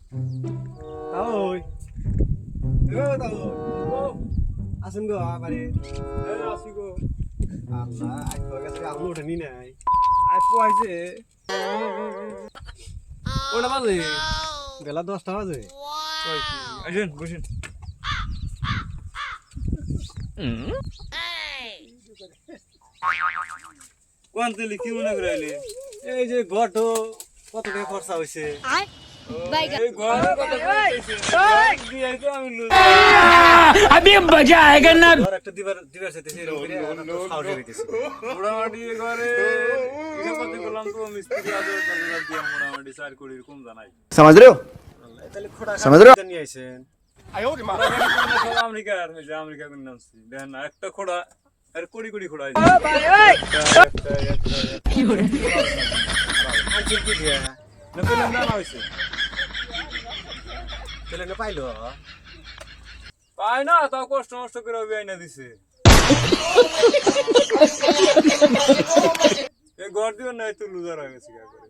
তাওই আসুন গো বাড়ি আসি গো আল্লাহ আজ তোর কাছে আলু ওঠেনি নাই আজ পোয়াইছে ওটা বাজে বেলা 10টা বাজে আসেন বসেন কোন তেলি কি মনে করাইলে এই যে গট কত টাকা খরচা হয়েছে এই ঘরে কত কইছে দিয়ে তো আমি লুজ अभी मजा आएगा ना ঘর একটা দিবার চাইতেছে এরকম করে সাউন্ড হইতেছে মোটামুটি ঘরে এটা কত করলাম তো মিস্ত্রি আদর করে দিয়ে মোটামুটি 4 কোটি কম জানাই समझ रहे हो তাহলে খোড়া समझ रहे हो নিয়ে আইছেন আমেরিকার হয়েছে আমেরিকা কোন নামছি দেখেন না একটা খোড়া আর কোটি কোটি খোড়া আনছেন কি দিয়া না পেলাম না হয়েছে তাহলে না পাইলো পায় না তাও কষ্ট মষ্ট করে আইনা দিছে এই ঘর দিও নাই তো লুজার হয়ে গেছে কি করে